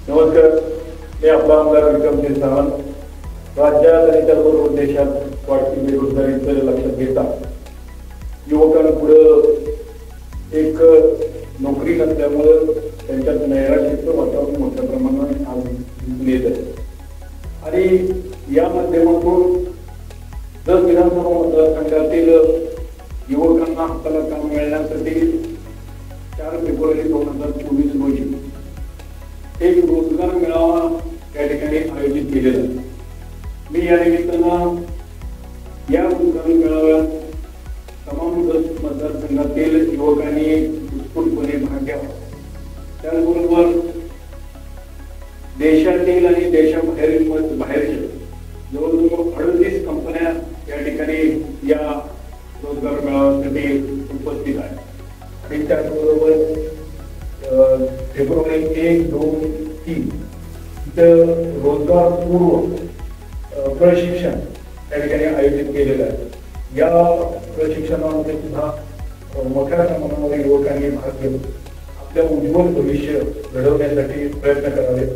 नमस्कार, मी आपला आमदार विक्रमसिंह सावंत। राज्यात आणि त्याचबरोबर देशात वाढती बेरोजगारीचं लक्षात घेता युवकांपुढे एक नोकरी नसल्यामुळे त्यांच्यात नैराश्याचं वातावरण मोठ्या प्रमाणात आज दिसून येत आहे। आणि या माध्यमातून जर विधानसभा मतदारसंघातील युवकांना हाताला काम मिळण्यासाठी 4 फेब्रुवारी 2024 रोजी एक रोजगार मेळावा या ठिकाणी आयोजित केलेला आहे। मी या निमित्तानं या रोजगार मेळाव्यात तमाम मतदारसंघातील युवकांनी उत्स्फूर्तपणे भाग घ्यावा। त्याचबरोबर देशातील आणि देशाबाहेरच्या जवळजवळ 38 कंपन्या या ठिकाणी या रोजगार मेळाव्यासाठी उपस्थित आहेत। आणि त्याचबरोबर फेब्रुवारी 1, 2, 3 इथं रोजगार पूर्व प्रशिक्षण त्या ठिकाणी आयोजित केलेलं आहे। या प्रशिक्षणामध्ये सुद्धा मोठ्या प्रमाणावर युवकांनी भाग घेऊन आपल्या उज्ज्वल भविष्य घडवण्यासाठी प्रयत्न करावे।